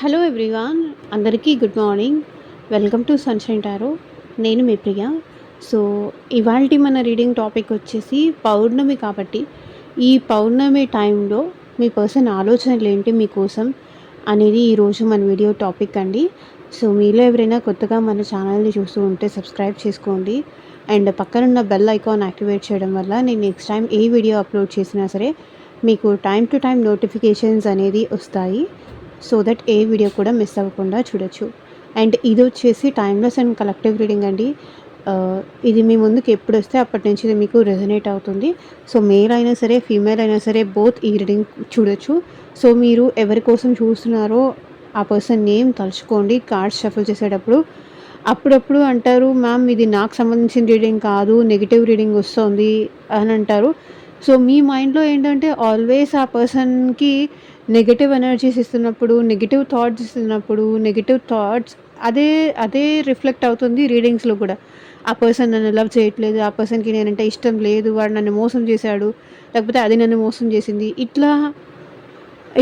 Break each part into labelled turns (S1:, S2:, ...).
S1: Hello everyone, అందరికీ good morning. Welcome to sunshine tarot. నేను మీ ప్రియ. So, ఇవాల్టి మన రీడింగ్ టాపిక్ వచ్చేసి పౌర్ణమి కాబట్టి, ఈ పౌర్ణమి టైంలో మీ పర్సన్ ఆలోచనలేంటి మీకోసం అనేది ఈరోజు మన వీడియో టాపిక్ అండి. సో, మీలో ఎవరైనా కొత్తగా మన ఛానల్‌ని చూస్తూ ఉంటే సబ్స్క్రైబ్ చేసుకోండి. అండ్ పక్కనున్న బెల్ ఐకాన్ యాక్టివేట్ చేయడం వల్ల నేను నెక్స్ట్ టైం ఏ వీడియో అప్లోడ్ చేసినా సరే మీకు టైమ్ టు టైమ్ నోటిఫికేషన్స్ అనేది వస్తాయి. సో దట్ ఏ వీడియో కూడా మిస్ అవ్వకుండా చూడొచ్చు. అండ్ ఇది వచ్చేసి టైమ్లెస్ అండ్ కలెక్టివ్ రీడింగ్ అండి. ఇది మీ ముందుకు ఎప్పుడు వస్తే అప్పటి నుంచి ఇది మీకు రెజనేట్ అవుతుంది. సో మేల్ అయినా సరే, ఫీమేల్ అయినా సరే బోత్ ఈ రీడింగ్ చూడొచ్చు. సో మీరు ఎవరి కోసం చూస్తున్నారో ఆ పర్సన్ నేమ్ తలుచుకోండి కార్డ్స్ షఫుల్ చేసేటప్పుడు. అప్పుడప్పుడు అంటారు, మ్యామ్ ఇది నాకు సంబంధించిన రీడింగ్ కాదు, నెగిటివ్ రీడింగ్ వస్తుంది అని అంటారు. సో మీ మైండ్లో ఏంటంటే ఆల్వేస్ ఆ పర్సన్కి నెగెటివ్ ఎనర్జీస్ ఇస్తున్నప్పుడు, నెగెటివ్ థాట్స్ ఇస్తున్నప్పుడు, నెగెటివ్ థాట్స్ అదే అదే రిఫ్లెక్ట్ అవుతుంది రీడింగ్స్‌లో కూడా. ఆ పర్సన్ నన్ను లవ్ చేయట్లేదు, ఆ పర్సన్‌కి నేనంటే ఇష్టం లేదు, వాడు నన్ను మోసం చేశాడు, లేకపోతే అది నన్ను మోసం చేసింది. ఇట్లా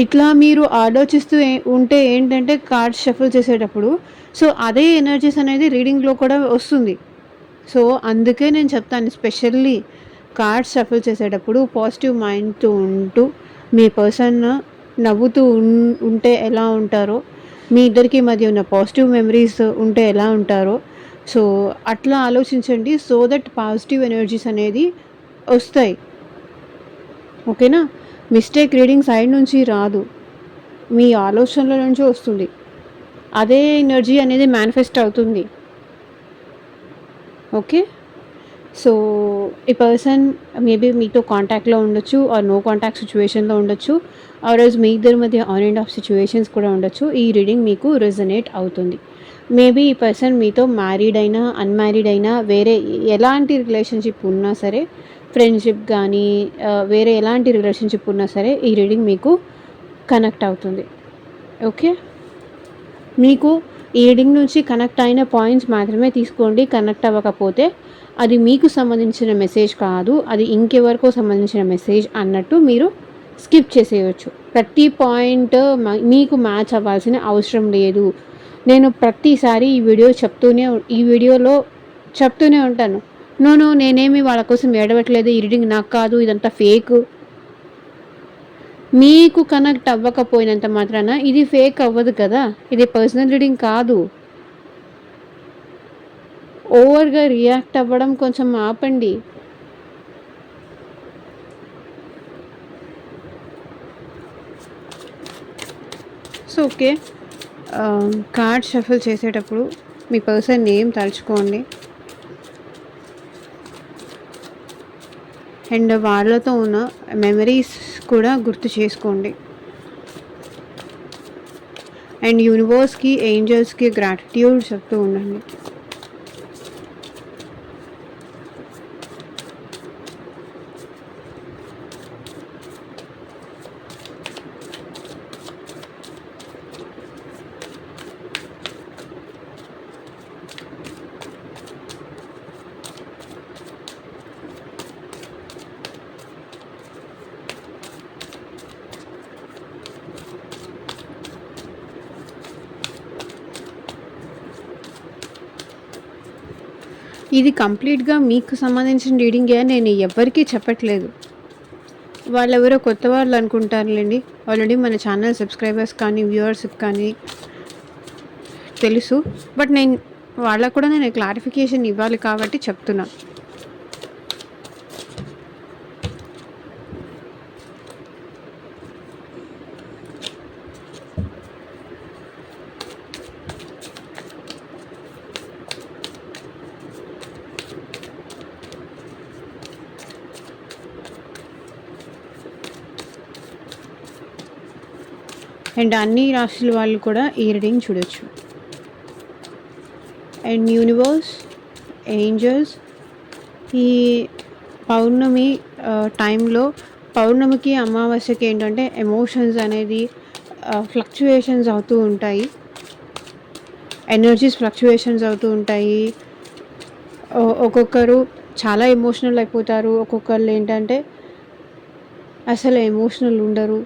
S1: ఇట్లా మీరు ఆలోచిస్తూ ఉంటే ఏంటంటే కార్డ్స్ షఫుల్ చేసేటప్పుడు సో అదే ఎనర్జీస్ అనేది రీడింగ్‌లో కూడా వస్తుంది. సో అందుకే నేను చెప్తాను, స్పెషల్లీ కార్డ్స్ షఫుల్ చేసేటప్పుడు పాజిటివ్ మైండ్‌తో ఉంటూ మీ పర్సన్ నవ్వుతూ ఉంటే ఎలా ఉంటారో, మీ ఇద్దరికి మధ్య ఉన్న పాజిటివ్ మెమరీస్ ఉంటే ఎలా ఉంటారో, సో అట్లా ఆలోచించండి. సో దట్ పాజిటివ్ ఎనర్జీస్ అనేది వస్తాయి. ఓకేనా? మిస్టేక్ రీడింగ్ సైడ్ నుంచి రాదు, మీ ఆలోచనల నుంచి వస్తుంది. అదే ఎనర్జీ అనేది మేనిఫెస్ట్ అవుతుంది. ఓకే. సో ఈ పర్సన్ మేబీ మీతో కాంటాక్ట్‌లో ఉండొచ్చు ఆర్ నో కాంటాక్ట్ సిచ్యువేషన్‌లో ఉండొచ్చు. ఆర్ఎల్స్ మీ ఇద్దరి మధ్య ఆన్ అండ్ ఆఫ్ సిచ్యువేషన్స్ కూడా ఉండొచ్చు. ఈ రీడింగ్ మీకు రెజొనేట్ అవుతుంది. మేబీ ఈ పర్సన్ మీతో మ్యారీడ్ అయినా, అన్‌మ్యారీడ్ అయినా, వేరే ఎలాంటి రిలేషన్‌షిప్ ఉన్నా సరే, ఫ్రెండ్‌షిప్ గానీ వేరే ఎలాంటి రిలేషన్‌షిప్ ఉన్నా సరే ఈ రీడింగ్ మీకు కనెక్ట్ అవుతుంది. ఓకే. మీకు ఈ రీడింగ్ నుంచి కనెక్ట్ అయిన పాయింట్స్ మాత్రమే తీసుకోండి. కనెక్ట్ అవ్వకపోతే అది మీకు సంబంధించిన మెసేజ్ కాదు, అది ఇంకెవరికో సంబంధించిన మెసేజ్ అన్నట్టు మీరు స్కిప్ చేసేయచ్చు. ప్రతి పాయింట్ మీకు మ్యాచ్ అవ్వాల్సిన అవసరం లేదు. నేను ప్రతిసారి ఈ వీడియోలో చెప్తూనే ఉంటాను. నో నేనేమి వాళ్ళ కోసం ఏడవట్లేదు, ఈ రీడింగ్ నాకు కాదు, ఇదంతా ఫేక్. మీకు కనెక్ట్ అవ్వకపోయినంత మాత్రాన ఇది ఫేక్ అవ్వదు కదా, ఇది పర్సనల్ రీడింగ్ కాదు. ఓవర్గా రియాక్ట్ అవ్వడం కొంచెం ఆపండి. సో ఓకే, కార్డ్ షఫుల్ చేసేటప్పుడు మీ పర్సన్ నేమ్ తలుచుకోండి. అండ్ వాళ్ళతో ఉన్న మెమరీస్ కూడా గుర్తు చేసుకోండి. అండ్ యూనివర్స్కి, ఏంజల్స్కి గ్రాటిట్యూడ్ చెప్తూ ఉండండి. ఇది కంప్లీట్గా మీకు సంబంధించిన రీడింగే అని నేను ఎవ్వరికీ చెప్పట్లేదు. వాళ్ళెవరో కొత్త వాళ్ళు అనుకుంటారులేండి. ఆల్రెడీ మన ఛానల్ సబ్స్క్రైబర్స్ కానీ, వ్యూవర్స్ కానీ తెలుసు. బట్ వాళ్ళకు కూడా నేను క్లారిఫికేషన్ ఇవ్వాలి కాబట్టి చెప్తున్నా. అండ్ అన్ని రాశుల వాళ్ళు కూడా ఈ రీడింగ్ చూడొచ్చు. అండ్ యూనివర్స్, ఏంజల్స్ ఈ పౌర్ణమి టైంలో, పౌర్ణమికి అమావాస్యకి ఏంటంటే ఎమోషన్స్ అనేది ఫ్లక్చుయేషన్స్ అవుతూ ఉంటాయి, ఎనర్జీస్ ఫ్లక్చుయేషన్స్ అవుతూ ఉంటాయి. ఒక్కొక్కరు చాలా ఎమోషనల్ అయిపోతారు, ఒక్కొక్కరు ఏంటంటే అసలు ఎమోషనల్ ఉండరు.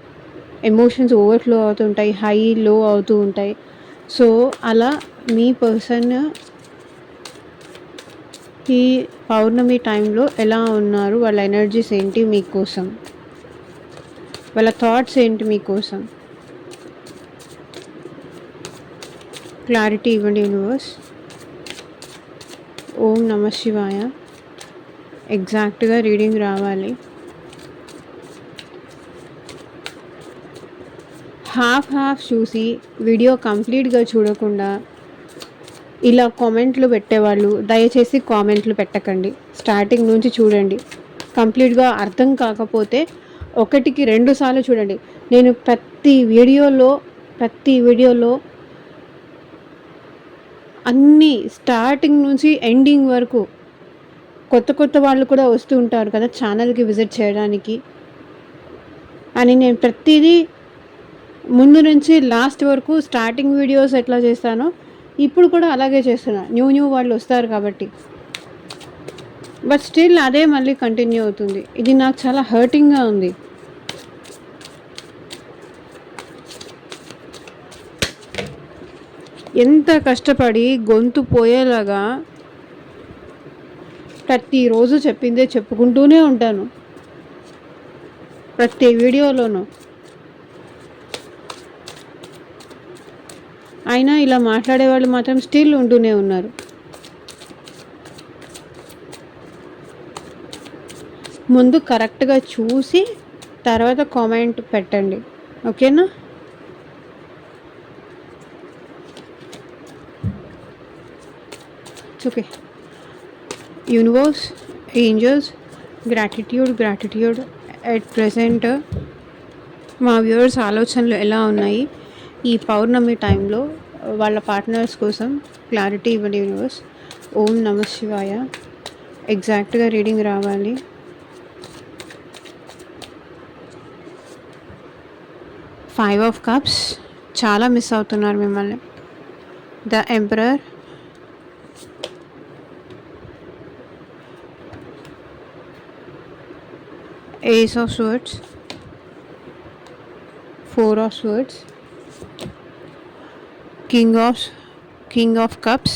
S1: ఎమోషన్స్ ఓవర్‌ఫ్లో అవుతుంటాయి. హై, లో అవుతూ ఉంటాయి. సో, అలా మీ పర్సన్ ఈ పౌర్ణమి టైంలో ఎలా ఉన్నారు? వాళ్ళ ఎనర్జీస్ ఏంటి మీకోసం? వాళ్ళ థాట్స్ ఏంటి మీకోసం? క్లారిటీ ఇవ్వండి యూనివర్స్. ఓం నమ శివాయ. ఎగ్జాక్ట్‌గా రీడింగ్ రావాలి. హాఫ్ చూసి వీడియో కంప్లీట్‌గా చూడకుండా ఇలా కామెంట్లు పెట్టేవాళ్ళు దయచేసి కామెంట్లు పెట్టకండి. స్టార్టింగ్ నుంచి చూడండి. కంప్లీట్‌గా అర్థం కాకపోతే 1కి 2 సార్లు చూడండి. నేను ప్రతి వీడియోలో అన్నీ స్టార్టింగ్ నుంచి ఎండింగ్ వరకు కొత్త వాళ్ళు కూడా వస్తూ ఉంటారు కదా ఛానల్‌కి విజిట్ చేయడానికి. అని నేను ప్రతిదీ ముందు నుంచి లాస్ట్ వరకు స్టార్టింగ్ వీడియోస్ ఎట్లా చేస్తానో ఇప్పుడు కూడా అలాగే చేస్తున్నా. న్యూ వాళ్ళు వస్తారు కాబట్టి. బట్ స్టిల్ అదే మళ్ళీ కంటిన్యూ అవుతుంది. ఇది నాకు చాలా హర్టింగ్‌గా ఉంది. ఎంత కష్టపడి గొంతు పోయేలాగా ప్రతిరోజు చెప్పిందే చెప్పుకుంటూనే ఉంటాను. ప్రతి వీడియోలోనూ. అయినా ఇలా మాట్లాడేవాళ్ళు మాత్రం స్టిల్ ఉంటూనే ఉన్నారు. ముందు కరెక్ట్‌గా చూసి తర్వాత కామెంట్ పెట్టండి. ఓకేనా? It's okay. Universe, angels, gratitude at present మా వ్యూవర్స్ ఆలోచనలు ఎలా ఉన్నాయి ఈ పౌర్ణమి టైంలో వాళ్ళ పార్ట్నర్స్ కోసం క్లారిటీ ఇవ్వండి యూనివర్స్. ఓం నమ శివాయ. ఎగ్జాక్ట్‌గా రీడింగ్ రావాలి. ఫైవ్ ఆఫ్ కప్స్ చాలా మిస్ అవుతున్నారు మిమ్మల్ని. The emperor, ace of swords, four of swords, king of cups,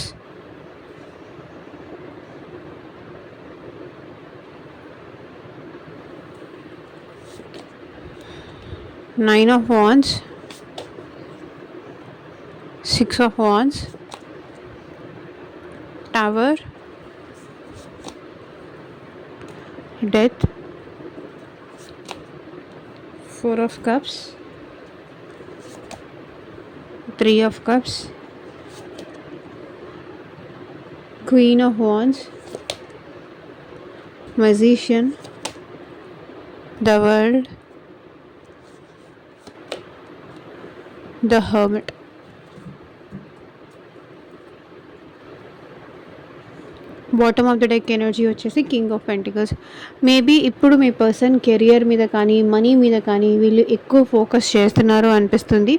S1: nine of wands, six of wands, tower, death, four of cups, three of cups, queen of wands, magician, the world, the hermit. Bottom of the deck energy వచ్చేసి king of pentacles. Maybe ఇప్పుడు మీ person career మీద కానీ money మీద కానీ వీళ్ళు ఎక్కువ focus చేస్తున్నారు అనిపిస్తుంది.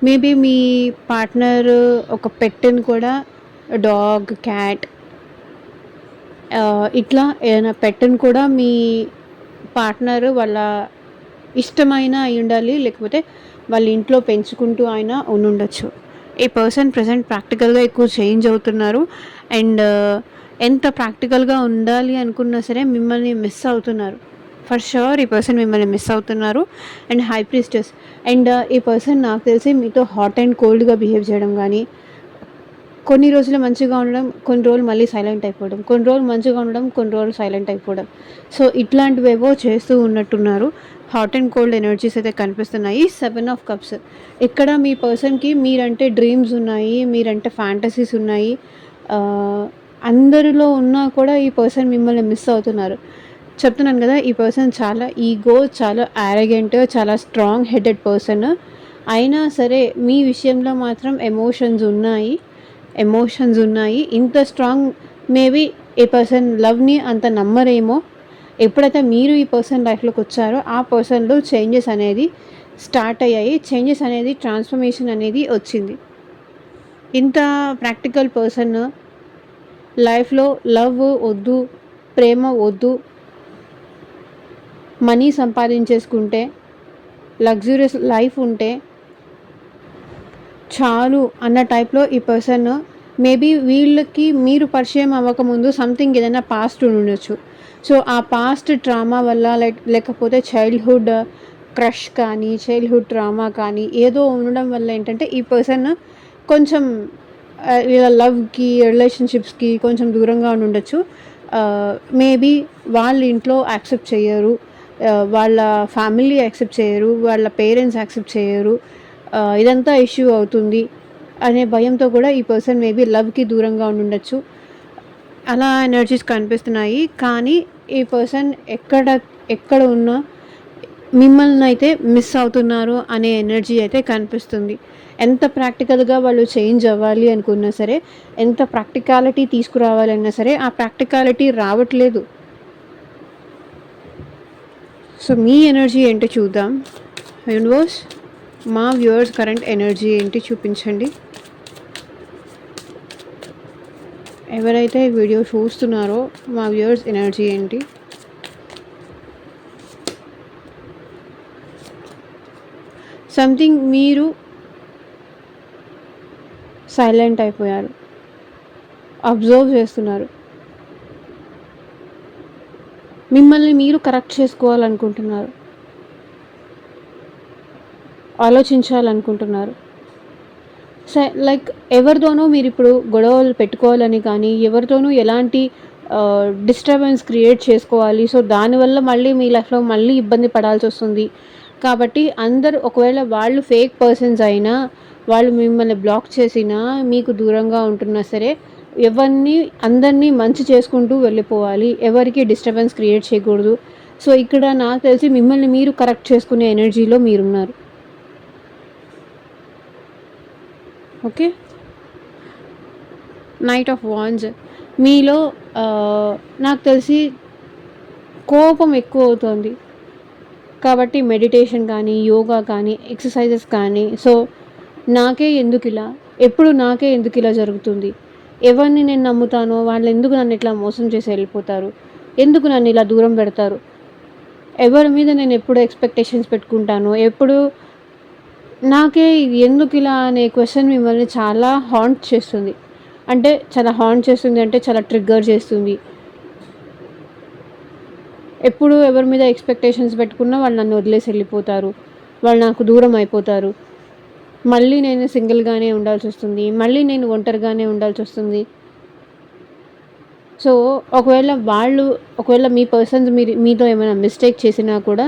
S1: మేబీ మీ పార్ట్నర్ ఒక పెట్ని కూడా డాగ్, క్యాట్ ఇట్లా ఏదైనా పెట్ని కూడా మీ పార్ట్నర్ వాళ్ళ ఇష్టమైన అయి ఉండాలి, లేకపోతే వాళ్ళ ఇంట్లో పెంచుకుంటూ అయినా ఉండొచ్చు. ఈ పర్సన్ ప్రజెంట్ ప్రాక్టికల్గా ఎక్కువ చేంజ్ అవుతున్నారు. అండ్ ఎంత ప్రాక్టికల్గా ఉండాలి అనుకున్నా సరే మిమ్మల్ని మిస్ అవుతున్నారు. ఫర్ షూర్ ఈ పర్సన్ మిమ్మల్ని మిస్ అవుతున్నారు. And high priestess. అండ్ ఈ పర్సన్ నాకు తెలిసి మీతో హాట్ అండ్ కోల్డ్గా బిహేవ్ చేయడం కానీ, కొన్ని రోజులు మంచిగా ఉండడం, కొన్ని రోజులు మళ్ళీ సైలెంట్ అయిపోవడం, కొన్ని రోజులు మంచిగా ఉండడం, కొన్ని రోజులు సైలెంట్ అయిపోవడం. సో ఇట్లాంటివేవో చేస్తూ ఉన్నట్టున్నారు. హాట్ అండ్ కోల్డ్ ఎనర్జీస్ అయితే కనిపిస్తున్నాయి. 7 ఆఫ్ కప్స్. ఇక్కడ మీ పర్సన్కి మీరంటే డ్రీమ్స్ ఉన్నాయి, మీరంటే ఫ్యాంటసీస్ ఉన్నాయి. అందరిలో ఉన్నా కూడా ఈ పర్సన్ మిమ్మల్ని మిస్ అవుతున్నారు. చెప్తున్నాను కదా, ఈ పర్సన్ చాలా ఈగో, చాలా యారగెంట్, చాలా స్ట్రాంగ్ హెడెడ్ పర్సన్. అయినా సరే మీ విషయంలో మాత్రం ఎమోషన్స్ ఉన్నాయి. ఇంత స్ట్రాంగ్ మేబీ ఈ పర్సన్ లవ్ని అంత నమ్మరేమో. ఎప్పుడైతే మీరు ఈ పర్సన్ లైఫ్లోకి వచ్చారో ఆ పర్సన్లో చేంజెస్ అనేది స్టార్ట్ అయ్యాయి. చేంజెస్ అనేది, ట్రాన్స్ఫర్మేషన్ అనేది వచ్చింది. ఇంత ప్రాక్టికల్ పర్సన్ లైఫ్లో లవ్ వద్దు, ప్రేమ వద్దు, మనీ సంపాదించేసుకుంటే లగ్జూరియస్ లైఫ్ ఉంటే చాలు అన్న టైప్‌లో ఈ పర్సన్ మేబీ వీళ్ళకి మీరు పరిచయం అవ్వకముందు సంథింగ్ ఏదైనా పాస్ట్ ఉండుండొచ్చు. సో, ఆ పాస్ట్ ట్రామా వల్ల లేకపోతే చైల్డ్‌హుడ్ క్రష్ కానీ, చైల్డ్‌హుడ్ ట్రామా కానీ ఏదో ఉండడం వల్ల ఏంటంటే ఈ పర్సన్ కొంచెం ఇలా లవ్‌కి, రిలేషన్‌షిప్స్‌కి కొంచెం దూరంగా ఉండుండొచ్చు. మేబీ వాళ్ళ ఇంట్లో యాక్సెప్ట్ చెయ్యరు. వాళ్ళ ఫ్యామిలీ యాక్సెప్ట్ చేయరు. వాళ్ళ పేరెంట్స్ యాక్సెప్ట్ చేయరు. ఇదంతా ఇష్యూ అవుతుంది అనే భయంతో కూడా ఈ పర్సన్ మేబీ లవ్‌కి దూరంగా ఉండుండొచ్చు. అలా ఎనర్జీస్ కనిపిస్తున్నాయి. కానీ ఈ పర్సన్ ఎక్కడ ఉన్నా మిమ్మల్నయితే మిస్ అవుతున్నారు అనే ఎనర్జీ అయితే కనిపిస్తుంది. ఎంత ప్రాక్టికల్‌గా వాళ్ళు చేంజ్ అవ్వాలి అనుకున్నా సరే, ఎంత ప్రాక్టికాలిటీ తీసుకురావాలన్నా సరే, ఆ ప్రాక్టికాలిటీ రావట్లేదు. సో, మీ ఎనర్జీ ఏంటో చూద్దాం. యూనివర్స్, మా వ్యూవర్స్ కరెంట్ ఎనర్జీ ఏంటి చూపించండి. ఎవరైతే వీడియో చూస్తున్నారో మా వ్యూవర్స్ ఎనర్జీ ఏంటి? సంథింగ్ మీరు సైలెంట్ అయిపోయారు. అబ్జర్వ్ చేస్తున్నారు. మిమ్మల్ని మీరు కరెక్ట్ చేసుకోవాలనుకుంటున్నారు. ఆలోచించాలనుకుంటున్నారు. లైక్ ఎవరితోనో మీరిప్పుడు గొడవలు పెట్టుకోవాలని కానీ, ఎవరితోనూ ఎలాంటి డిస్టర్బెన్స్ క్రియేట్ చేసుకోవాలి. సో, దానివల్ల మళ్ళీ మీ లైఫ్‌లో మళ్ళీ ఇబ్బంది పడాల్సొస్తుంది. కాబట్టి అందరూ ఒకవేళ వాళ్ళు ఫేక్ పర్సన్స్ అయినా, వాళ్ళు మిమ్మల్ని బ్లాక్ చేసినా, మీకు దూరంగా ఉంటున్నా సరే, అందరినీ మంచి చేసుకుంటూ వెళ్ళిపోవాలి. ఎవరికీ డిస్టర్బెన్స్ క్రియేట్ చేయకూడదు. సో, ఇక్కడ నాకు తెలిసి మిమ్మల్ని మీరు కరెక్ట్ చేసుకునే ఎనర్జీలో మీరున్నారు. ఓకే. నైట్ ఆఫ్ వాండ్స్ మీలో నాకు తెలిసి కోపం ఎక్కువ అవుతుంది. కాబట్టి మెడిటేషన్ కానీ, యోగా కానీ, ఎక్సర్సైజెస్ కానీ, సో నాకే ఎందుకిలా, ఎప్పుడు నాకే ఎందుకిలా జరుగుతుంది, ఎవరిని నేను నమ్ముతానో వాళ్ళు ఎందుకు నన్ను ఇట్లా మోసం చేసి వెళ్ళిపోతారు, ఎందుకు నన్ను ఇలా దూరం పెడతారు, ఎవరి మీద నేను ఎప్పుడు ఎక్స్పెక్టేషన్స్ పెట్టుకుంటాను, ఎప్పుడు నాకే ఇది ఎందుకిలా అనే క్వశ్చన్ మిమ్మల్ని చాలా హాంట్ చేస్తుంది. అంటే చాలా హాంట్ చేస్తుంది అంటే చాలా ట్రిగ్గర్ చేస్తుంది. ఎప్పుడు ఎవరి మీద ఎక్స్పెక్టేషన్స్ పెట్టుకున్నా వాళ్ళు నన్ను వదిలేసి వెళ్ళిపోతారు. వాళ్ళు నాకు దూరం అయిపోతారు. మళ్ళీ నేను సింగిల్‌గానే ఉండాల్సొస్తుంది. మళ్ళీ నేను ఒంటరిగానే ఉండాల్సొస్తుంది. సో, ఒకవేళ మీ పర్సన్స్ మీతో ఏమైనా మిస్టేక్ చేసినా కూడా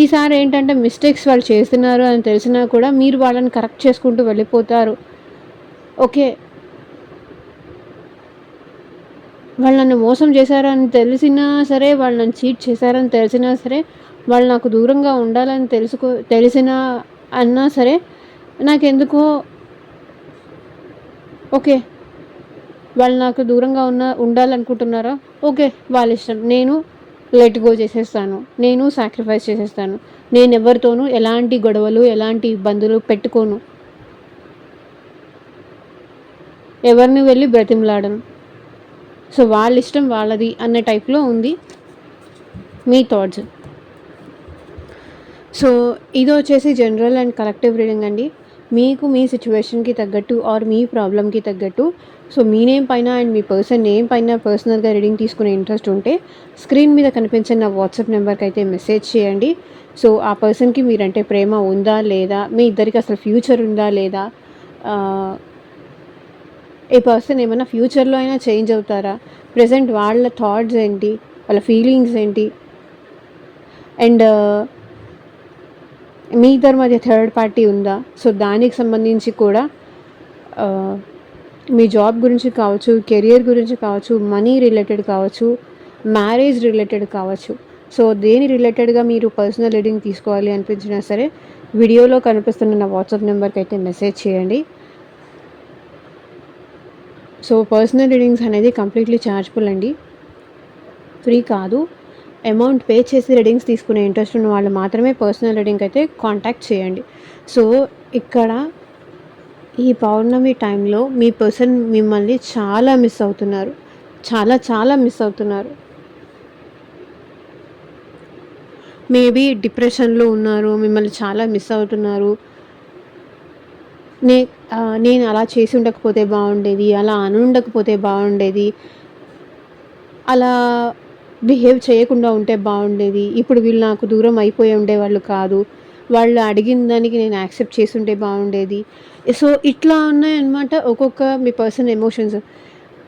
S1: ఈసారి ఏంటంటే మిస్టేక్స్ వాళ్ళు చేస్తున్నారు అని తెలిసినా కూడా మీరు వాళ్ళని కరెక్ట్ చేసుకుంటూ వెళ్ళిపోతారు. ఓకే. వాళ్ళు నన్ను మోసం చేశారని తెలిసినా సరే, వాళ్ళు నన్ను చీట్ చేశారని తెలిసినా సరే, వాళ్ళు నాకు దూరంగా ఉండాలని తెలిసినా అన్నా సరే, నాకెందుకో ఓకే. వాళ్ళు నాకు దూరంగా ఉండాలనుకుంటున్నారా? ఓకే. వాళ్ళ ఇష్టం. నేను లెట్ గో చేసేస్తాను. నేను సాక్రిఫైస్ చేసేస్తాను. నేనెవరితోనూ ఎలాంటి గొడవలు, ఎలాంటి ఇబ్బందులు పెట్టుకోను. ఎవరిని వెళ్ళి బ్రతిమలాడను. సో, వాళ్ళ ఇష్టం వాళ్ళది అన్న టైప్‌లో ఉంది మీ థాట్స్. సో, ఇదొచ్చేసి జనరల్ అండ్ కలెక్టివ్ రీడింగ్ అండి. మీకు మీ సిట్యుయేషన్‌కి తగ్గట్టు ఆర్ మీ ప్రాబ్లమ్‌కి తగ్గట్టు సో, మీ నేమ్ పైన అండ్ మీ పర్సన్ నేమ్ పైన పర్సనల్‌గా రీడింగ్ తీసుకునే ఇంట్రెస్ట్ ఉంటే స్క్రీన్ మీద కనిపించిన నా వాట్సాప్ నెంబర్‌కి అయితే మెసేజ్ చేయండి. సో, ఆ పర్సన్‌కి మీరంటే ప్రేమ ఉందా లేదా, మీ ఇద్దరికి అసలు ఫ్యూచర్ ఉందా లేదా, ఈ పర్సన్ ఏమైనా ఫ్యూచర్‌లో అయినా చేంజ్ అవుతారా, ప్రెజెంట్ వాళ్ళ థాట్స్ ఏంటి, వాళ్ళ ఫీలింగ్స్ ఏంటి, అండ్ మీ ఇద్దరి మధ్య థర్డ్ పార్టీ ఉందా, సో దానికి సంబంధించి కూడా మీ జాబ్ గురించి కావచ్చు, కెరియర్ గురించి కావచ్చు, మనీ రిలేటెడ్ కావచ్చు, మ్యారేజ్ రిలేటెడ్ కావచ్చు. సో దేని రిలేటెడ్గా మీరు పర్సనల్ రీడింగ్ తీసుకోవాలి అనిపించినా సరే వీడియోలో కనిపిస్తున్న నా వాట్సాప్ నెంబర్కి అయితే మెసేజ్ చేయండి. సో పర్సనల్ రీడింగ్స్ అనేది కంప్లీట్లీ ఛార్జబుల్ అండి, ఫ్రీ కాదు. అమౌంట్ పే చేసి రీడింగ్స్ తీసుకునే ఇంట్రెస్ట్ ఉన్న వాళ్ళు మాత్రమే పర్సనల్ రీడింగ్ అయితే కాంటాక్ట్ చేయండి. సో ఇక్కడ ఈ పౌర్ణమి టైంలో మీ పర్సన్ మిమ్మల్ని చాలా మిస్ అవుతున్నారు, చాలా చాలా మిస్ అవుతున్నారు. మేబీ డిప్రెషన్‌లో ఉన్నారు. మిమ్మల్ని చాలా మిస్ అవుతున్నారు. నే నేను అలా చేసి ఉండకపోతే బావుండేది. అలా అనుండకపోతే బావుండేది. అలా బిహేవ్ చేయకుండా ఉంటే బావుండేది. ఇప్పుడు వీళ్ళు నాకు దూరం అయిపోయి ఉండేవాళ్ళు కాదు. వాళ్ళు అడిగిన దానికి నేను యాక్సెప్ట్ చేసుంటే బావుండేది. సో, ఇట్లా ఉన్నాయన్నమాట ఒక్కొక్క మీ పర్సన్ ఎమోషన్స్.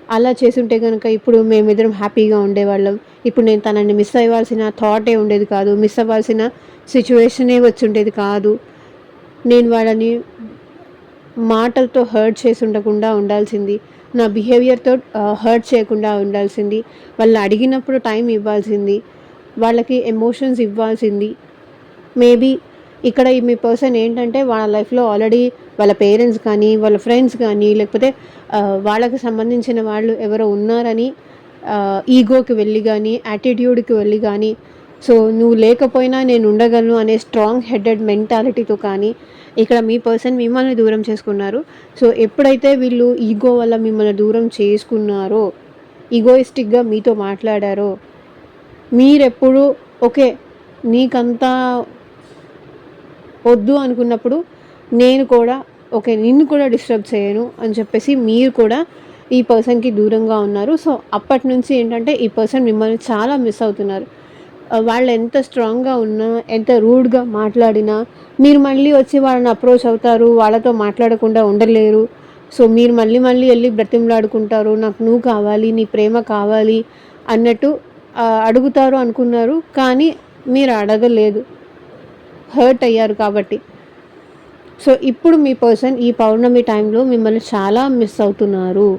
S1: అలా చేసుంటే గనక ఇప్పుడు మేమిద్దరం హ్యాపీగా ఉండేవాళ్ళం. ఇప్పుడు నేను తనని మిస్ అవ్వాల్సిన థాటే ఉండేది కాదు. మిస్ అవ్వాల్సిన సిట్యుయేషనే వచ్చుండేది కాదు. నేను వాళ్ళని మాటలతో హర్ట్ చేసి ఉండకుండా ఉండాల్సింది. నా బిహేవియర్‌తో హర్ట్ చేయకుండా ఉండాల్సింది. వాళ్ళు అడిగినప్పుడు టైం ఇవ్వాల్సింది. వాళ్ళకి ఎమోషన్స్ ఇవ్వాల్సింది. మేబీ ఇక్కడ ఈ మీ పర్సన్ ఏంటంటే వాళ్ళ లైఫ్‌లో ఆల్రెడీ వాళ్ళ పేరెంట్స్ కానీ, వాళ్ళ ఫ్రెండ్స్ కానీ, లేకపోతే వాళ్ళకి సంబంధించిన వాళ్ళు ఎవరో ఉన్నారని ఈగోకి వెళ్ళి గానీ, యాటిట్యూడ్‌కి వెళ్ళి గానీ, సో నువ్వు లేకపోయినా నేను ఉండగలను అనే స్ట్రాంగ్ హెడెడ్ మెంటాలిటీతో కానీ, ఇక్కడ మీ పర్సన్ మిమ్మల్ని దూరం చేసుకున్నారు. సో ఎప్పుడైతే వీళ్ళు ఈగో వల్ల మిమ్మల్ని దూరం చేసుకున్నారో, ఈగోయిస్టిక్‌గా మీతో మాట్లాడారో, మీరెప్పుడు ఓకే. నీకంతా వద్దు అనుకున్నప్పుడు నేను కూడా ఓకే. నిన్ను కూడా డిస్టర్బ్ చేయను అని చెప్పేసి మీరు కూడా ఈ పర్సన్‌కి దూరంగా ఉన్నారు. సో, అప్పటినుంచి ఏంటంటే ఈ పర్సన్ మిమ్మల్ని చాలా మిస్ అవుతున్నారు. వాళ్ళు ఎంత స్ట్రాంగ్‌గా ఉన్నా, ఎంత రూడ్‌గా మాట్లాడినా మీరు మళ్ళీ వచ్చి వాళ్ళని అప్రోచ్ అవుతారు. వాళ్ళతో మాట్లాడకుండా ఉండలేరు. సో, మీరు మళ్ళీ మళ్ళీ ఎళ్లి బ్రతిమలాడుకుంటారు. నాకు నువ్వు కావాలి, నీ ప్రేమ కావాలి అన్నట్టు అడుగుతారు అనుకున్నారు. కానీ మీరు అడగలేదు. హర్ట్ అయ్యారు కాబట్టి. సో, ఇప్పుడు మీ పర్సన్ ఈ పౌర్ణమి టైంలో మిమ్మల్ని చాలా మిస్ అవుతున్నారు.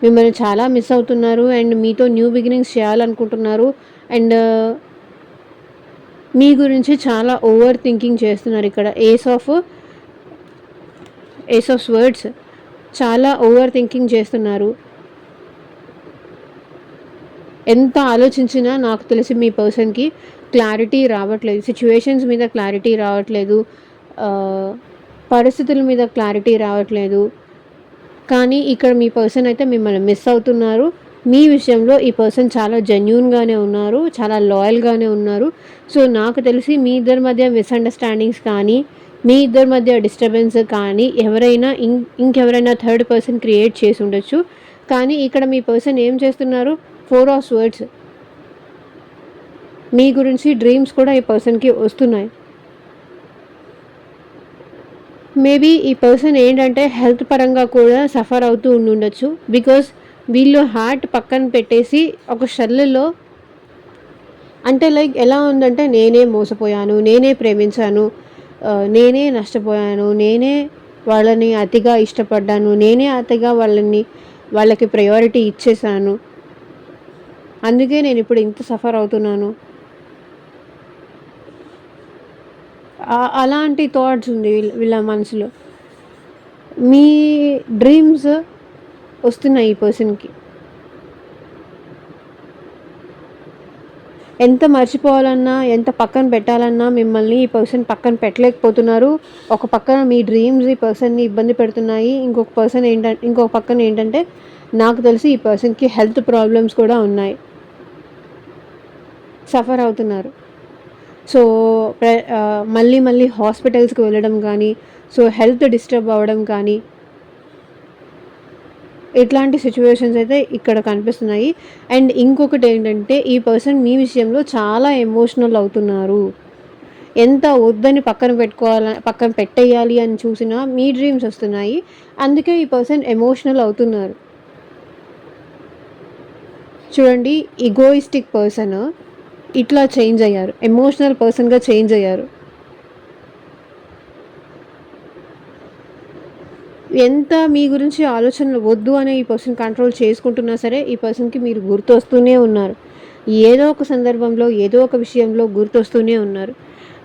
S1: మిమ్మల్ని చాలా మిస్ అవుతున్నారు అండ్ మీతో న్యూ బిగినింగ్స్ చేయాలనుకుంటున్నారు. అండ్ మీ గురించి చాలా ఓవర్ థింకింగ్ చేస్తున్నారు ఇక్కడ. ఏస్ ఆఫ్ స్వర్డ్స్ చాలా ఓవర్ థింకింగ్ చేస్తున్నారు. ఎంత ఆలోచించినా నాకు తెలిసి మీ పర్సన్‌కి క్లారిటీ రావట్లేదు. సిట్యుయేషన్స్ మీద క్లారిటీ రావట్లేదు. పరిస్థితుల మీద క్లారిటీ రావట్లేదు. కానీ ఇక్కడ మీ పర్సన్ అయితే మిమ్మల్ని మిస్ అవుతున్నారు. మీ విషయంలో ఈ పర్సన్ చాలా జెన్యూన్‌గానే ఉన్నారు. చాలా లాయల్‌గానే ఉన్నారు. సో, నాకు తెలిసి మీ ఇద్దరి మధ్య మిస్‌అండర్‌స్టాండింగ్స్ కానీ, మీ ఇద్దరి మధ్య డిస్టర్బెన్స్ కానీ ఎవరైనా ఇంకెవరైనా థర్డ్ పర్సన్ క్రియేట్ చేసి ఉండొచ్చు. కానీ ఇక్కడ మీ పర్సన్ ఏం చేస్తున్నారు? 4 ఆఫ్ స్వర్డ్స్. మీ గురించి డ్రీమ్స్ కూడా ఈ పర్సన్‌కి వస్తున్నాయి. మేబీ ఈ పర్సన్ ఏంటంటే హెల్త్ పరంగా కూడా సఫర్ అవుతూ ఉండుండొచ్చు. బికాజ్ వీళ్ళు హార్ట్ పక్కన పెట్టేసి ఒక షెల్లులో అంటే లైక్ ఎలా ఉందంటే నేనే మోసపోయాను, నేనే ప్రేమించాను, నేనే నష్టపోయాను, నేనే వాళ్ళని అతిగా ఇష్టపడ్డాను, నేనే అతిగా వాళ్ళకి ప్రయారిటీ ఇచ్చేసాను. అందుకే నేనిప్పుడు ఇంత సఫర్ అవుతున్నాను. అలాంటి థాట్స్ ఉంది వీళ్ళ మనసులో. మీ డ్రీమ్స్ వస్తున్నాయి ఈ పర్సన్‌కి. ఎంత మర్చిపోవాలన్నా, ఎంత పక్కన పెట్టాలన్నా మిమ్మల్ని ఈ పర్సన్ పక్కన పెట్టలేకపోతున్నారు. ఒక పక్కన మీ డ్రీమ్స్ ఈ పర్సన్‌ని ఇబ్బంది పెడుతున్నాయి. ఇంకొక పక్కన ఏంటంటే నాకు తెలిసి ఈ పర్సన్‌కి హెల్త్ ప్రాబ్లమ్స్ కూడా ఉన్నాయి. సఫర్ అవుతున్నారు. సో, మళ్ళీ మళ్ళీ హాస్పిటల్స్‌కి వెళ్ళడం కానీ, సో హెల్త్ డిస్టర్బ్ అవ్వడం కానీ, ఇట్లాంటి సిట్యుయేషన్స్ అయితే ఇక్కడ కనిపిస్తున్నాయి. అండ్ ఇంకొకటేంటంటే ఈ పర్సన్ మీ విషయంలో చాలా ఎమోషనల్ అవుతున్నారు. ఎంత వద్దని పక్కన పెట్టేయాలి అని చూసినా మీ డ్రీమ్స్ వస్తున్నాయి. అందుకే ఈ పర్సన్ ఎమోషనల్ అవుతున్నారు. చూడండి, ఈగోయిస్టిక్ పర్సన్ ఇట్లా చేంజ్ అయ్యారు. ఎమోషనల్ పర్సన్‌గా చేంజ్ అయ్యారు. ఎంత మీ గురించి ఆలోచనలు వద్దు అనే ఈ పర్సన్ కంట్రోల్ చేసుకుంటున్నా సరే, ఈ పర్సన్‌కి మీరు గుర్తొస్తూనే ఉన్నారు. ఏదో ఒక సందర్భంలో, ఏదో ఒక విషయంలో గుర్తొస్తూనే ఉన్నారు.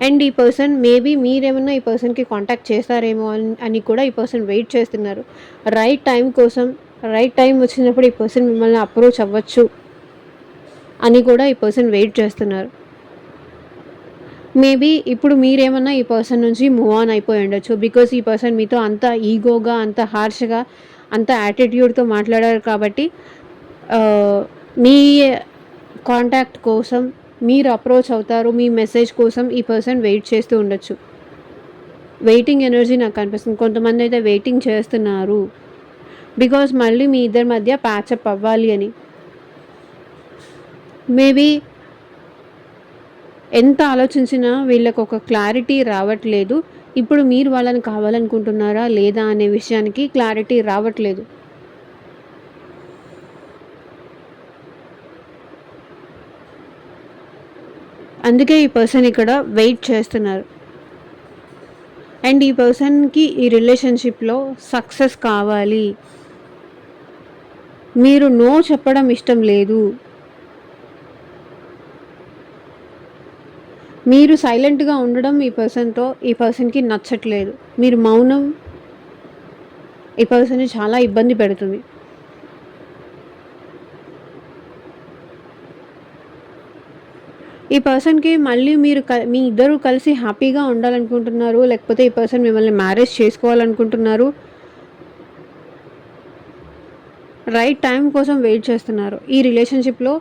S1: అండ్ ఈ పర్సన్ మేబీ మీరేమన్నా ఈ పర్సన్‌కి కాంటాక్ట్ చేస్తారేమో అని కూడా ఈ పర్సన్ వెయిట్ చేస్తున్నారు. రైట్ టైం కోసం, రైట్ టైం వచ్చినప్పుడు ఈ పర్సన్ మిమ్మల్ని అప్రోచ్ అవ్వచ్చు అని కూడా ఈ పర్సన్ వెయిట్ చేస్తున్నారు. మేబీ ఇప్పుడు మీరేమన్నా ఈ పర్సన్ నుంచి మూవ్ ఆన్ అయిపోయి ఉండొచ్చు. బికాజ్ ఈ పర్సన్ మీతో అంత ఈగోగా, అంత హార్ష్‌గా, అంత యాటిట్యూడ్‌తో మాట్లాడారు కాబట్టి మీ కాంటాక్ట్ కోసం మీరు అప్రోచ్ అవుతారు. మీ మెసేజ్ కోసం ఈ పర్సన్ వెయిట్ చేస్తూ ఉండొచ్చు. వెయిటింగ్ ఎనర్జీ నాకు కనిపిస్తుంది. కొంతమంది అయితే వెయిటింగ్ చేస్తున్నారు. బికాజ్ మళ్ళీ మీ ఇద్దరి మధ్య ప్యాచప్ అవ్వాలి అని. మేబీ ఎంత ఆలోచించినా వీళ్ళకి ఒక క్లారిటీ రావట్లేదు. ఇప్పుడు మీరు వాళ్ళని కావాలనుకుంటున్నారా లేదా అనే విషయానికి క్లారిటీ రావట్లేదు. అందుకే ఈ పర్సన్ ఇక్కడ వెయిట్ చేస్తున్నారు. అండ్ ఈ పర్సన్కి ఈ రిలేషన్షిప్లో సక్సెస్ కావాలి. మీరు నో చెప్పడం ఇష్టం లేదు. మీరు సైలెంట్గా ఉండడం ఈ పర్సన్కి నచ్చట్లేదు. మీరు మౌనం ఈ పర్సన్ని చాలా ఇబ్బంది పెడుతుంది. ఈ పర్సన్కి మళ్ళీ మీ ఇద్దరు కలిసి హ్యాపీగా ఉండాలనుకుంటున్నారు, లేకపోతే ఈ పర్సన్ మిమ్మల్ని మ్యారేజ్ చేసుకోవాలనుకుంటున్నారు. రైట్ టైం కోసం వెయిట్ చేస్తున్నారు. ఈ రిలేషన్షిప్లో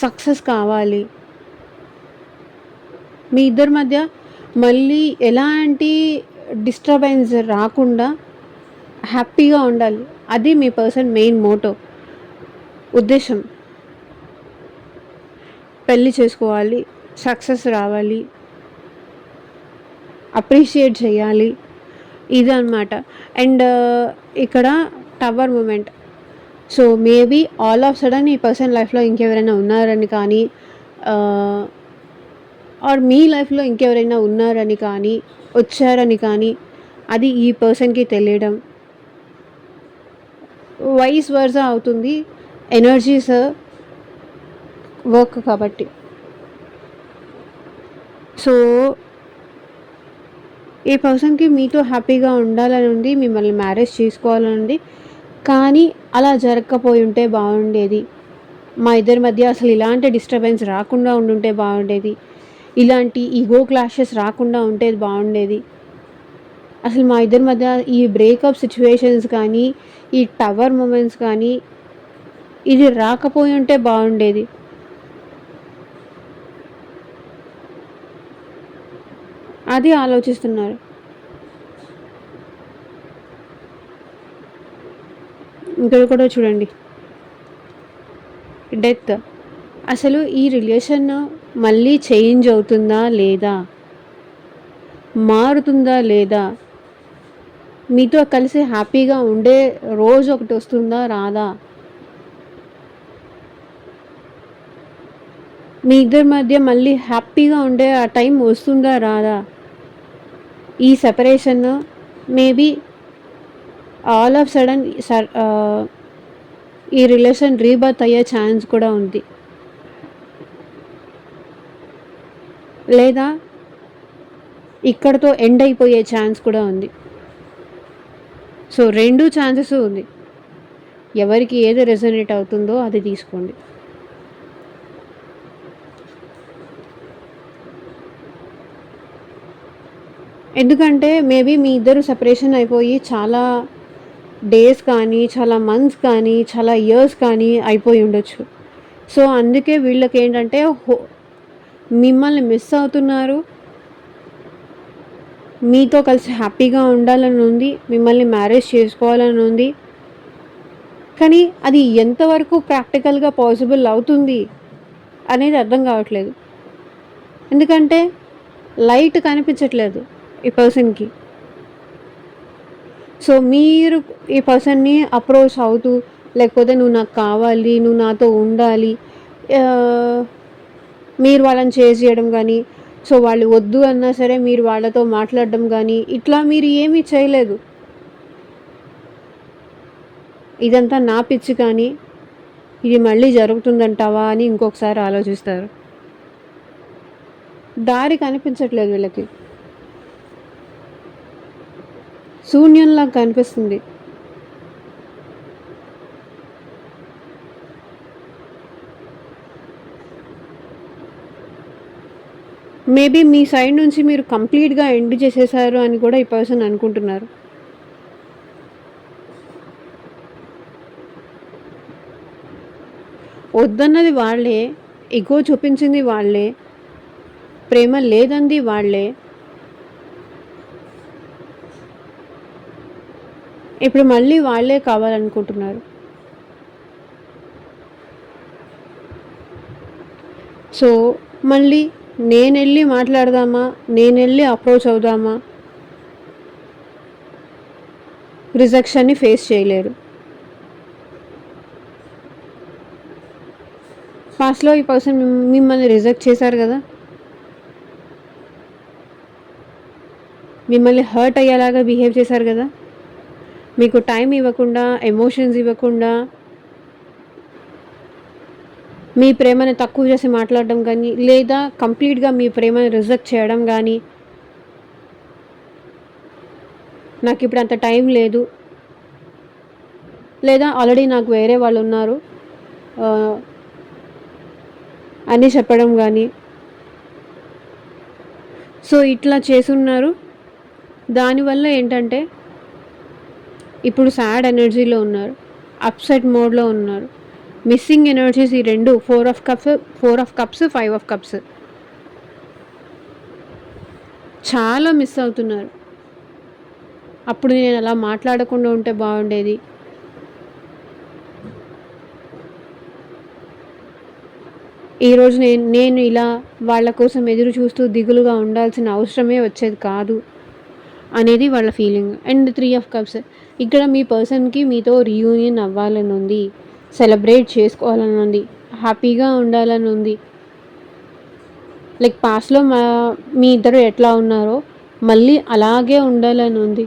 S1: సక్సెస్ కావాలి. మీ ఇద్దరి మధ్య మళ్ళీ ఎలాంటి డిస్టర్బెన్స్ రాకుండా హ్యాపీగా ఉండాలి. అది మీ పర్సన్ మెయిన్ మోటో, ఉద్దేశం. పెళ్ళి చేసుకోవాలి, సక్సెస్ రావాలి, అప్రిషియేట్ చేయాలి, ఇది అనమాట. అండ్ ఇక్కడ tower moment. So maybe all of sudden ఈ పర్సన్ లైఫ్లో ఇంకెవరైనా ఉన్నారని కానీ, ఆర్ మీ లైఫ్లో ఇంకెవరైనా ఉన్నారని కానీ, వచ్చారని కానీ అది ఈ పర్సన్కి తెలియడం, వైస్ వర్సా అవుతుంది. ఎనర్జీస్ వర్క్ కాబట్టి. సో ఈ పర్సన్కి మీతో హ్యాపీగా ఉండాలని ఉంది, మిమ్మల్ని మ్యారేజ్ చేసుకోవాలని ఉంది. కానీ అలా జరగకపోయి ఉంటే బాగుండేది. మా ఇద్దరి మధ్య అసలు ఇలాంటి డిస్టర్బెన్స్ రాకుండా ఉండుంటే బాగుండేది. ఇలాంటి ఈగో క్లాషెస్ రాకుండా ఉంటే బాగుండేది. అసలు మా ఇద్దరి మధ్య ఈ బ్రేకప్ సిచ్యువేషన్స్ కానీ, ఈ టవర్ మూమెంట్స్ కానీ ఇది రాకపోయి ఉంటే బాగుండేది. అది ఆలోచిస్తున్నారు. ఇక్కడ కూడా చూడండి, డెత్. అసలు ఈ రిలేషన్ మళ్ళీ చేంజ్ అవుతుందా లేదా, మారుతుందా లేదా, మీతో కలిసి హ్యాపీగా ఉండే రోజు ఒకటి వస్తుందా రాదా, మీ ఇద్దరి మధ్య మళ్ళీ హ్యాపీగా ఉండే ఆ టైం వస్తుందా రాదా. ఈ separation maybe all of sudden ఈ రిలేషన్ రీబర్త్ అయ్యే ఛాన్స్ కూడా ఉంది. లేదా ఇక్కడతో ఎండ్ అయిపోయే ఛాన్స్ కూడా ఉంది. సో 2 ఛాన్సెస్ ఉంది. ఎవరికి ఏది రెజొనేట్ అవుతుందో అది తీసుకోండి. ఎందుకంటే మేబీ మీ ఇద్దరు సెపరేషన్ అయిపోయి చాలా డేస్ కానీ, చాలా మంత్స్ కానీ, చాలా ఇయర్స్ కానీ అయిపోయి ఉండొచ్చు. సో అందుకే వీళ్ళకి ఏంటంటే మిమ్మల్ని మిస్ అవుతున్నారు, మీతో కలిసి హ్యాపీగా ఉండాలని ఉంది, మిమ్మల్ని మ్యారేజ్ చేసుకోవాలని ఉంది. కానీ అది ఎంతవరకు ప్రాక్టికల్గా పాసిబుల్ అవుతుంది అనేది అర్థం కావట్లేదు. ఎందుకంటే లైట్ కనిపించట్లేదు ఈ పర్సన్కి. సో మీరు ఈ పర్సన్ని అప్రోచ్ అవుతూ, లేకపోతే నువ్వు నాకు కావాలి, నువ్వు నాతో ఉండాలి, మీరు వాళ్ళని చేజ్ చేయడం కానీ, సో వాళ్ళు వద్దు అన్నా సరే మీరు వాళ్ళతో మాట్లాడడం కానీ, ఇట్లా మీరు ఏమీ చేయలేదు. ఇదంతా నా పిచ్చి, కానీ ఇది మళ్ళీ జరుగుతుందంటావా అని ఇంకొకసారి ఆలోచిస్తారు. దారి కనిపించట్లేదు వీళ్ళకి, శూన్యంలా కనిపిస్తుంది. మేబీ మీ సైడ్ నుంచి మీరు కంప్లీట్గా ఎండ్ చేసేసారు అని కూడా ఈ పర్సన్ అనుకుంటున్నారు. వద్దన్నది వాళ్ళే, ఎగో చూపించింది వాళ్ళే, ప్రేమ లేదంది వాళ్ళే. ఇప్పుడు మళ్ళీ వాళ్ళే కావాలనుకుంటున్నారు. సో మళ్ళీ నేనెళ్ళి మాట్లాడదామా, నేనెళ్ళి అప్రోచ్ అవుదామా, రిజెక్షన్‌ని ఫేస్ చేయలేరు. పాస్ట్‌లో ఈ పర్సన్ మిమ్మల్ని రిజెక్ట్ చేశారు గదా! మిమ్మల్ని హర్ట్ అయ్యేలాగా బిహేవ్ చేశారు గదా! మీకు టైం ఇవ్వకుండా, ఎమోషన్స్ ఇవ్వకుండా, మీ ప్రేమని తక్కువ చేసి మాట్లాడడం గానీ, లేదా కంప్లీట్‌గా మీ ప్రేమని రిజెక్ట్ చేయడం గానీ, నాకిప్పుడు అంత టైం లేదు, లేదా ఆల్రెడీ నాకు వేరే వాళ్ళున్నారు అని చెప్పడం గానీ, సో ఇట్లా చేసున్నారు. దానివల్ల ఏంటంటే ఇప్పుడు సాడ్ ఎనర్జీలో ఉన్నారు, అప్సెట్ మోడ్‌లో ఉన్నారు. మిస్సింగ్ ఎనర్జీస్ ఈ 2 4 ఆఫ్ కప్స్, 5 ఆఫ్ కప్స్ చాలా మిస్ అవుతున్నారు. అప్పుడు నేను అలా మాట్లాడకుండా ఉంటే బాగుండేది, ఈరోజు నేను ఇలా వాళ్ళ కోసం ఎదురు చూస్తూ దిగులుగా ఉండాల్సిన అవసరమే వచ్చేది కాదు అనేది వాళ్ళ ఫీలింగ్. అండ్ 3 ఆఫ్ కప్స్, ఇక్కడ మీ పర్సన్‌కి మీతో రీయూనియన్ అవ్వాలని ఉంది, సెలబ్రేట్ చేసుకోవాలని ఉంది, హ్యాపీగా ఉండాలని ఉంది. లైక్ పాస్ట్‌లో మీ ఇద్దరు ఎట్లా ఉన్నారో మళ్ళీ అలాగే ఉండాలని ఉంది.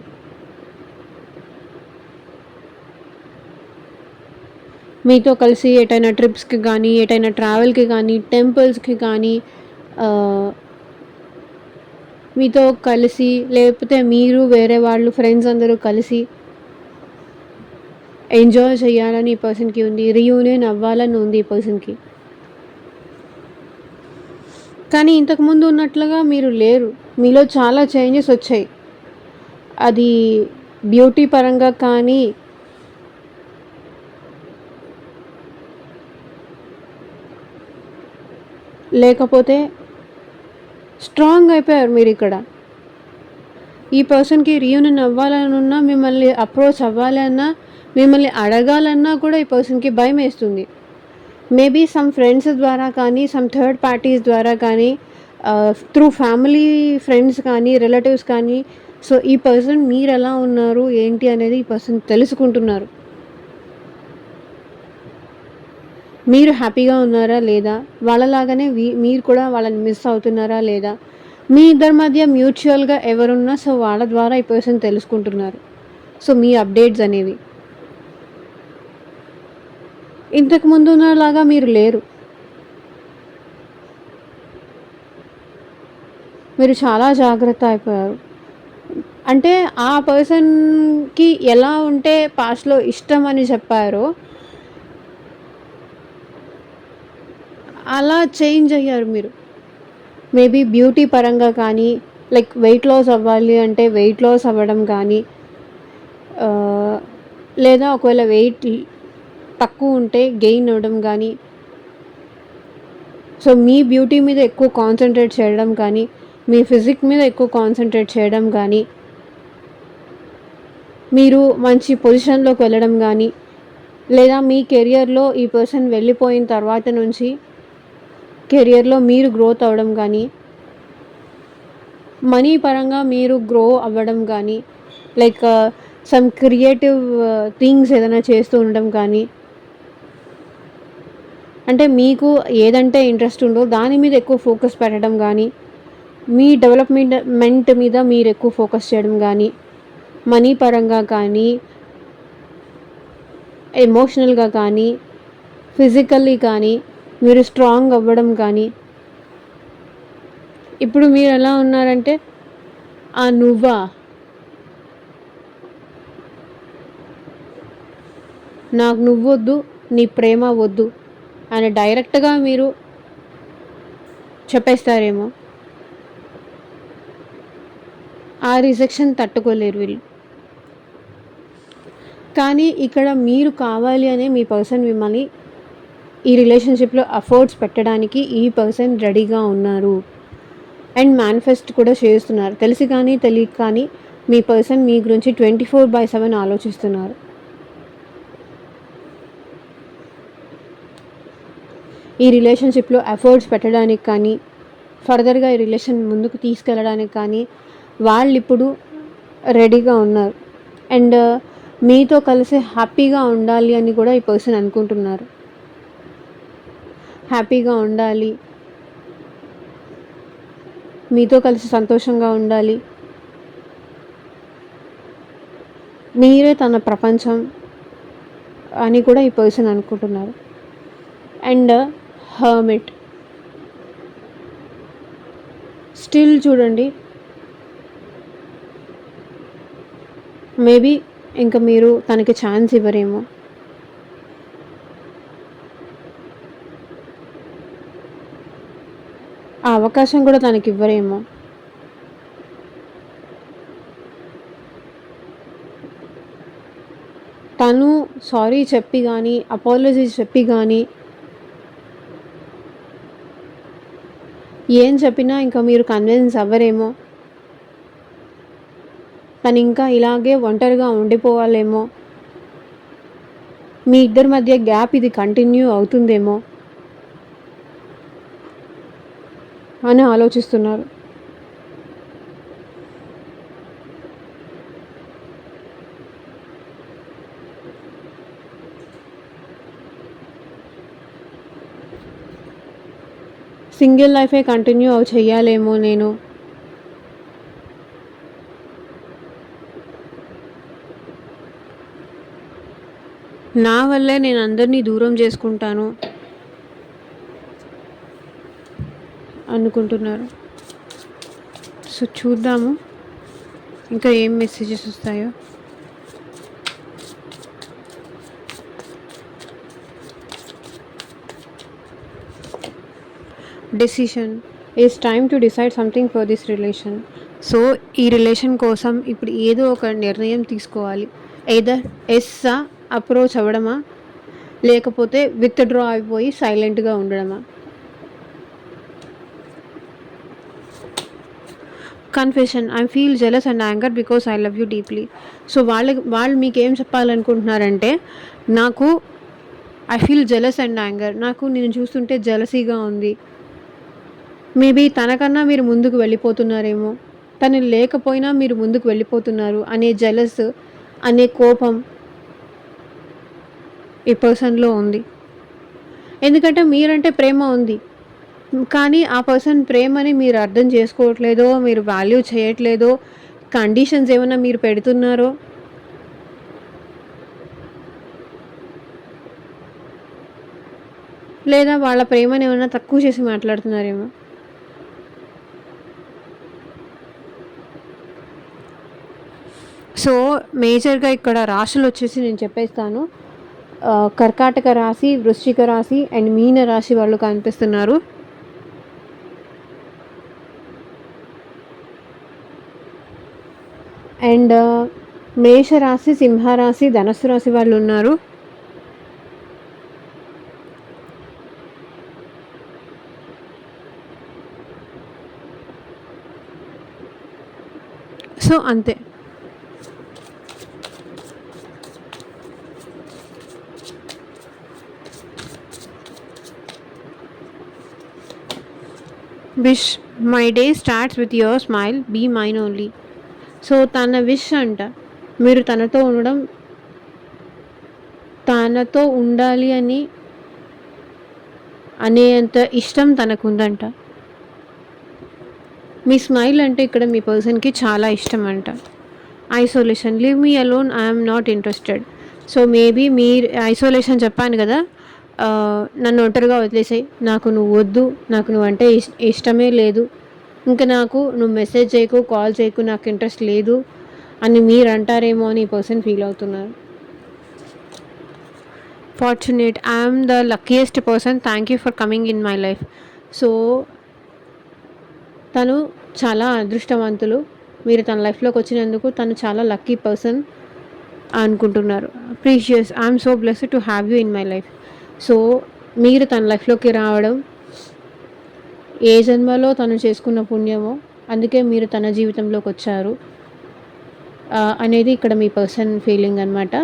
S1: మీతో కలిసి ఎటైనా ట్రిప్స్‌కి కానీ, ఎటైనా ట్రావెల్‌కి కానీ, టెంపుల్స్‌కి కానీ, మీతో కలిసి, లేకపోతే మీరు వేరే వాళ్ళు ఫ్రెండ్స్ అందరూ కలిసి ఎంజాయ్ చేయాలని ఈ పర్సన్‌కి ఉంది, రీయూనియన్ అవ్వాలని ఉంది ఈ పర్సన్‌కి. కానీ ఇంతకుముందు ఉన్నట్లుగా మీరు లేరు, మీలో చాలా చేంజెస్ వచ్చాయి. అది బ్యూటీ పరంగా కానీ, లేకపోతే స్ట్రాంగ్ అయిపోయారు మీరిక్కడ. ఈ పర్సన్‌కి రీయూనియన్ అవ్వాలని ఉన్నా, మిమ్మల్ని అప్రోచ్ అవ్వాలన్నా, మిమ్మల్ని అడగాలన్నా కూడా ఈ పర్సన్‌కి భయమేస్తుంది. మేబీ సమ్ ఫ్రెండ్స్ ద్వారా కానీ, సమ్ థర్డ్ పార్టీస్ ద్వారా కానీ, త్రూ ఫ్యామిలీ ఫ్రెండ్స్ కానీ, రిలేటివ్స్ కానీ, సో ఈ పర్సన్ మీరెలా ఉన్నారు, ఏంటి అనేది ఈ పర్సన్ తెలుసుకుంటున్నారు. మీరు హ్యాపీగా ఉన్నారా లేదా, వాళ్ళలాగానే మీరు కూడా వాళ్ళని మిస్ అవుతున్నారా లేదా, మీ ఇద్దరి మధ్య మ్యూచువల్గా ఎవరున్నా సో వాళ్ళ ద్వారా ఈ పర్సన్ తెలుసుకుంటున్నారు. సో మీ అప్డేట్స్ అనేవి ఇంతకుముందు ఉన్నలాగా మీరు లేరు. మీరు చాలా జాగ్రత్త అయిపోయారు. అంటే ఆ పర్సన్‌కి ఎలా ఉంటే పాస్ట్‌లో ఇష్టం అని చెప్పారో అలా చేంజ్ అయ్యారు మీరు. మేబీ బ్యూటీ పరంగా కానీ, లైక్ వెయిట్ లాస్ అవ్వాలి అంటే వెయిట్ లాస్ అవ్వడం కానీ, లేదా ఒకవేళ వెయిట్ తక్కువ ఉంటే గెయిన్ అవ్వడం కానీ, సో మీ బ్యూటీ మీద ఎక్కువ కాన్సన్ట్రేట్ చేయడం కానీ, మీ ఫిజిక్ మీద ఎక్కువ కాన్సన్ట్రేట్ చేయడం కానీ, మీరు మంచి పొజిషన్లోకి వెళ్ళడం కానీ, లేదా మీ కెరియర్లో ఈ పర్సన్ వెళ్ళిపోయిన తర్వాత నుంచి కెరియర్లో మీరు గ్రోత్ అవ్వడం కానీ, మనీ పరంగా మీరు గ్రో అవ్వడం కానీ, లైక్ సమ్ క్రియేటివ్ థింగ్స్ ఏదైనా చేస్తూ ఉండడం కానీ, అంటే మీకు ఏదంటే ఇంట్రెస్ట్ ఉందో దాని మీద ఎక్కువ ఫోకస్ పెట్టడం కానీ, మీ డెవలప్మెంట్ మీద మీరు ఎక్కువ ఫోకస్ చేయడం కానీ, మనీ పరంగా కానీ, ఎమోషనల్గా కానీ, ఫిజికల్లీ కానీ మీరు స్ట్రాంగ్ అవ్వడం కానీ. ఇప్పుడు మీరు ఎలా ఉన్నారంటే, నువ్వా, నాకు నువ్వొద్దు, నీ ప్రేమ వద్దు అని డైరెక్ట్గా మీరు చెప్పేస్తారేమో. ఆ రిజెక్షన్ తట్టుకోలేరు వీళ్ళు. కానీ ఇక్కడ మీరు కావాలి అనే మీ పర్సన్ మిమ్మల్ని ఈ రిలేషన్షిప్లో ఎఫర్ట్స్ పెట్టడానికి ఈ పర్సన్ రెడీగా ఉన్నారు అండ్ మేనిఫెస్ట్ కూడా చేస్తున్నారు. తెలిసి కానీ తెలియక కానీ మీ పర్సన్ మీ గురించి 24/7 ఆలోచిస్తున్నారు. ఈ రిలేషన్షిప్లో ఎఫర్ట్స్ పెట్టడానికి కానీ ఫర్దర్గా ఈ రిలేషన్ ముందుకు తీసుకెళ్ళడానికి కానీ వాళ్ళు ఇప్పుడు రెడీగా ఉన్నారు. అండ్ మీతో కలిసి హ్యాపీగా ఉండాలి అని కూడా ఈ పర్సన్ అనుకుంటున్నారు. హ్యాపీగా ఉండాలి, మీతో కలిసి సంతోషంగా ఉండాలి, మీరే తన ప్రపంచం అని కూడా ఈ పర్సన్ అనుకుంటున్నారు. అండ్ హర్మిట్ స్టిల్ చూడండి, మేబీ ఇంకా మీరు తనకి ఛాన్స్ ఇవ్వరేమో. ఆ అవకాశం కూడా తనకి ఇవ్వరేమో. తను సారీ చెప్పి కానీ అపాలజీ చెప్పి కానీ ఏం చెప్పినా ఇంకా మీరు కన్విన్స్ అవ్వరేమో. తను ఇంకా ఇలాగే ఒంటరిగా ఉండిపోవాలేమో. మీ ఇద్దరి మధ్య గ్యాప్ ఇది కంటిన్యూ అవుతుందేమో అని ఆలోచిస్తున్నారు. సింగిల్ లైఫే కంటిన్యూ చేయాలేమో నేను. నా వల్లే నేను అందరినీ దూరం చేసుకుంటాను అనుకుంటున్నారు. సో చూద్దాము ఇంకా ఏం మెసేజెస్ వస్తాయో. Decision is time to decide something for this relation. So ఈ రిలేషన్ కోసం ఇప్పుడు ఏదో ఒక నిర్ణయం తీసుకోవాలి. ఎయిదర్ ఎస్సా అప్రోచ్ అవ్వడమా, లేకపోతే విత్డ్రా అయిపోయి సైలెంట్గా ఉండడమా. Confession, I feel jealous and anger because I love you deeply. So వాళ్ళు మీకు ఏం చెప్పాలనుకుంటున్నారంటే, నాకు I feel jealous and anger, నాకు నేను చూస్తుంటే జెలసీగా ఉంది. మేబీ తనకన్నా మీరు ముందుకు వెళ్ళిపోతున్నారేమో, తను లేకపోయినా మీరు ముందుకు వెళ్ళిపోతున్నారు అనే జెలస్ అనే కోపం ఈ పర్సన్లో ఉంది. ఎందుకంటే మీరంటే ప్రేమ ఉంది, కానీ ఆ పర్సన్ ప్రేమని మీరు అర్థం చేసుకోవట్లేదో, మీరు వాల్యూ చేయట్లేదో, కండిషన్స్ ఏమైనా మీరు పెడుతున్నారో, లేదా వాళ్ళ ప్రేమని ఏమైనా తక్కువ చేసి మాట్లాడుతున్నారేమో. సో మేజర్గా ఇక్కడ రాశులు వచ్చేసి నేను చెప్పేస్తాను. కర్కాటక రాశి, వృశ్చిక రాశి అండ్ మీన రాశి వాళ్ళు కనిపిస్తున్నారు. అండ్ మేషరాశి, సింహరాశి, ధనస్సు రాశి వాళ్ళు ఉన్నారు. సో అంతే. Wish my day starts with your smile, be mine only. So తన విష్ అంట, మీరు తనతో ఉండడం, తనతో ఉండాలి అని అనేంత ఇష్టం తనకుందంట. మీ స్మైల్ అంటే ఇక్కడ మీ పర్సన్కి చాలా ఇష్టం అంట. Isolation, leave me alone, I'm not interested. So maybe మీరు ఐసోలేషన్ చెప్పాను కదా, నన్ను ఒంటరిగా వదిలేసాయి, నాకు నువ్వు వద్దు, నాకు నువ్వు అంటే ఇష్టమే లేదు, ఇంకా నాకు నువ్వు మెసేజ్ చేయకు, కాల్ చేయకు, నాకు ఇంట్రెస్ట్ లేదు అని మీరు అంటారేమో అని ఈ పర్సన్ ఫీల్ అవుతున్నారు. Fortunate, I'm the luckiest person, thank you for coming in my life. So తను చాలా అదృష్టవంతులు, మీరు తన లైఫ్లోకి వచ్చినందుకు తను చాలా లక్కీ పర్సన్ అనుకుంటున్నారు. Precious, I'm so blessed to have you in my life. So మీరు తన లైఫ్‌లోకి రావడం, ఏ జన్మలో తను చేసుకున్న పుణ్యమో, అందుకే మీరు తన జీవితంలోకొచ్చారు. అనేది ఇక్కడ మీ పర్సన్ ఫీలింగ్ అనమాట.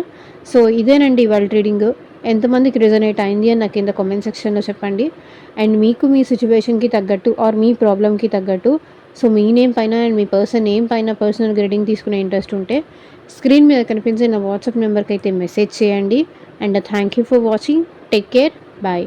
S1: సో, ఇదేనండి ఇవాళ రీడింగు. ఎంతమందికి రెజొనేట్ అయింది అని నాకు కింద కామెంట్ సెక్షన్‌లో చెప్పండి. అండ్ మీకు మీ సిట్యుయేషన్‌కి తగ్గట్టు ఆర్ మీ ప్రాబ్లమ్‌కి తగ్గట్టు సో, మీ నేమ్ పైన అండ్ మీ పర్సన్ నేమ్ పైన పర్సనల్ రీడింగ్ తీసుకునే ఇంట్రెస్ట్ ఉంటే స్క్రీన్ మీద కనిపించే నా వాట్సాప్ నెంబర్‌కైతే మెసేజ్ చేయండి. And thank you for watching. Take care. Bye.